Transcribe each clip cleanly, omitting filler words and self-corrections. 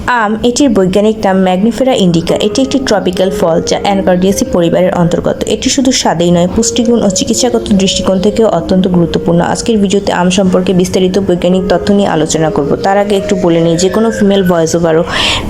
আম এটির বৈজ্ঞানিক নাম ম্যাগনিফেরা ইন্ডিকা। এটি একটি ট্রপিক্যাল ফল যা অ্যানকার্ডিয়াসি পরিবারের অন্তর্গত। এটি শুধু স্বাদেই নয়, পুষ্টিগুণ ও চিকিৎসাগত দৃষ্টিকোণ থেকেও অত্যন্ত গুরুত্বপূর্ণ। আজকের ভিডিওতে আম সম্পর্কে বিস্তারিত বৈজ্ঞানিক তথ্য নিয়ে আলোচনা করব। তার আগে একটু বলে নিই, যে কোনো ফিমেল ভয়েস ওভারও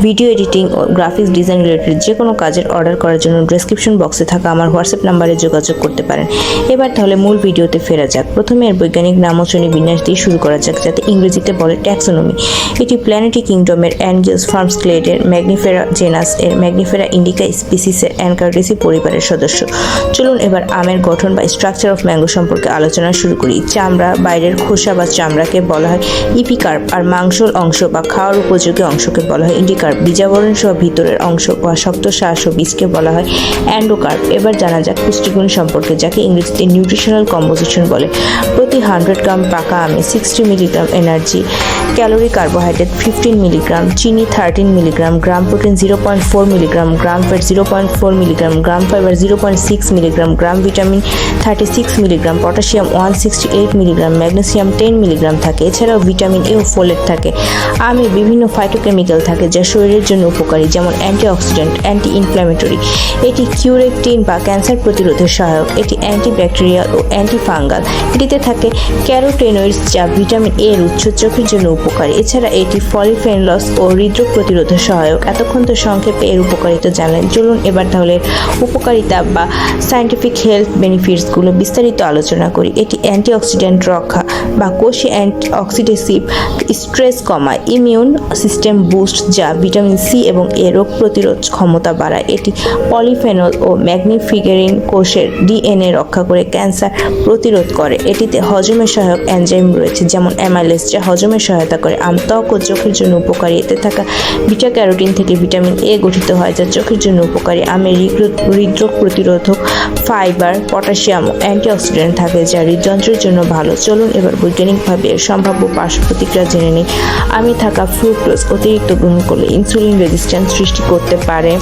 ভিডিও এডিটিং ও গ্রাফিক্স ডিজাইন রিলেটেড যে কোনো কাজের অর্ডার করার জন্য ডেসক্রিপশন বক্সে থাকা আমার হোয়াটসঅ্যাপ নাম্বারে যোগাযোগ করতে পারেন। এবার তাহলে মূল ভিডিওতে ফেরা যাক। প্রথমে এর বৈজ্ঞানিক নাম ও শ্রেণী বিন্যাস দিয়ে শুরু করা যাক, যাতে ইংরেজিতে বলে ট্যাক্সোনমি। এটি প্ল্যানেটি কিংডমের অ্যাঞ্জিওস্পার্মস ক্লেডের ম্যাগনিফেরা জেনাস এর ম্যাগনিফেরা ইন্ডিকা স্পিসিসের অ্যানকার্ডিয়াসি পরিবারের সদস্য। চলুন এবার আমের গঠন বা স্ট্রাকচার অফ ম্যাঙ্গো সম্পর্কে আলোচনা শুরু করি। চামড়া, বাইরের খোসা বা চামড়াকে বলা হয় ইপিকার্প, আর মাংসল অংশ বা খাওয়ার উপযোগী অংশকে বলা হয় ইন্ডিকার্প। বীজাবরণ সহ ভিতরের অংশ বা শক্ত শ্বাস ও বীজকে বলা হয় অ্যান্ডোকার্প। এবার জানা যাক পুষ্টিগুণ সম্পর্কে, যাকে ইংরেজিতে নিউট্রিশনাল কম্পোজিশন বলে। প্রতি 100 গ্রাম পাকা আমে 60 milligram energy calorie, carbohydrate 15 milligram, চিনি 13 মিলিগ্রাম, গ্রাম প্রোটিন 0.4 মিলিগ্রাম, গ্রাম ফ্যাট 0.4 মিলিগ্রাম, গ্রাম fibre 0.6 milligram, gram vitamin 36 milligram, potassium 168 milligram, magnesium 10 milligram থাকে। এছাড়াও ভিটামিন এ ও ফোলেট থাকে। আমে বিভিন্ন ফাইটোকেমিক্যাল থাকে যা শরীরের জন্য উপকারী, যেমন অ্যান্টিঅক্সিডেন্ট, অ্যান্টি ইনফ্ল্যামেটরি। এটি কিউরেকটিন বা ক্যান্সার প্রতিরোধে সহায়ক। এটি অ্যান্টিব্যাকটেরিয়াল ও অ্যান্টিফাঙ্গাল। এটিতে থাকে ক্যারোটেনয়েডস যা ভিটামিন এ এর উৎস, চোখের জন্য উপকারী। এছাড়া এটি পলিফেনলস ও হৃদরোগ প্রতিরোধে সহায়ক। এতক্ষণ তো সংক্ষেপে এর উপকারিতা জানলেন। চলুন এবার তাহলে উপকারিতা বা সায়েন্টিফিক হেলথ বেনিফিটসগুলো বিস্তারিত আলোচনা করি। এটি অ্যান্টিঅক্সিডেন্ট রক্ষা বা কোষে অক্সিডেটিভ স্ট্রেস কমায়, ইমিউন সিস্টেম বুস্ট যা ভিটামিন সি এবং এ রোগ প্রতিরোধ ক্ষমতা বাড়ায়। এটি পলিফেনল ও ম্যাগনিফিকেরিন কোষের ডিএনএ রক্ষা করে ক্যান্সার প্রতিরোধ করে। এটিতে হজমে সহায়ক এনজাইম রয়েছে, যেমন অ্যামাইলেজ, যা হজমে সহায়তা করে। আম ত্বক ও চোখের জন্য উপকারী। এতে থাকা বিটা ক্যারোটিন থেকে ভিটামিন এ গঠিত হয়, যা চোখের জন্য উপকারী। আমে হৃদরোগ প্রতিরোধক ফাইবার, পটাশিয়াম ও অ্যান্টিঅক্সিডেন্ট থাকে, যা হৃদযন্ত্রের জন্য ভালো। চলুন এবার বৈজ্ঞানিকভাবে এর সম্ভাব্য পার্শ্ব প্রতিক্রিয়া জেনে নিই। আমে থাকা ফ্রুক্টোজ অতিরিক্ত গ্রহণ করলে ইনসুলিন রেজিস্ট্যান্স সৃষ্টি করতে পারে।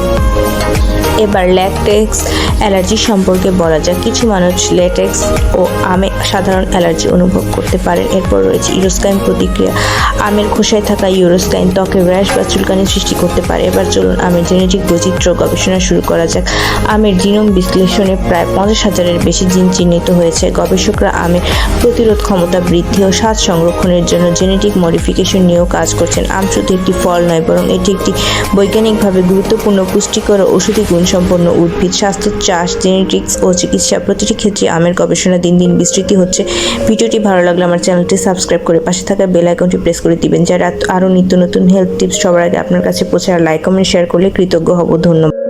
এবার ল্যাকটেক্স অ্যালার্জি সম্পর্কে বলা যাক। কিছু মানুষ ল্যাটেক্স ও আমে সাধারণ অ্যালার্জি অনুভব করতে পারেন। এরপর রয়েছে ইউরোস্কাইন প্রতিক্রিয়া। আমের খোসায় থাকা ইউরোস্কাইন ত্বকে র্যাশ বা চুলকানি সৃষ্টি করতে পারে। এবার চলুন আমের জেনেটিক বৈচিত্র্য গবেষণা শুরু করা যাক। আমের জিনোম বিশ্লেষণে প্রায় 50,000-এর বেশি জিন চিহ্নিত হয়েছে। গবেষকরা আমের প্রতিরোধ ক্ষমতা বৃদ্ধি ও স্বাদ সংরক্ষণের জন্য জেনেটিক মডিফিকেশন নিয়েও কাজ করছেন। আম শুধু একটি ফল নয়, বরং এটি একটি বৈজ্ঞানিকভাবে গুরুত্বপূর্ণ, পুষ্টিকর ও ঔষধি গুণসম্পন্ন উদ্ভিদ। স্বাস্থ্য, চাষ, জেনেটিক্স ও চিকিৎসা প্রতিটি ক্ষেত্রে আমের গবেষণা দিন দিন বিস্তৃতি হচ্ছে। ভিডিওটি ভালো লাগলে আমার চ্যানেলটি সাবস্ক্রাইব করে পাশে থাকা বেল আইকনটি প্রেস করে দিবেন, যারা আরও নিত্য নতুন হেলথ টিপস সবার আগে আপনার কাছে পৌঁছায়। লাইক, কমেন্ট, শেয়ার করলে কৃতজ্ঞ হব। ধন্যবাদ।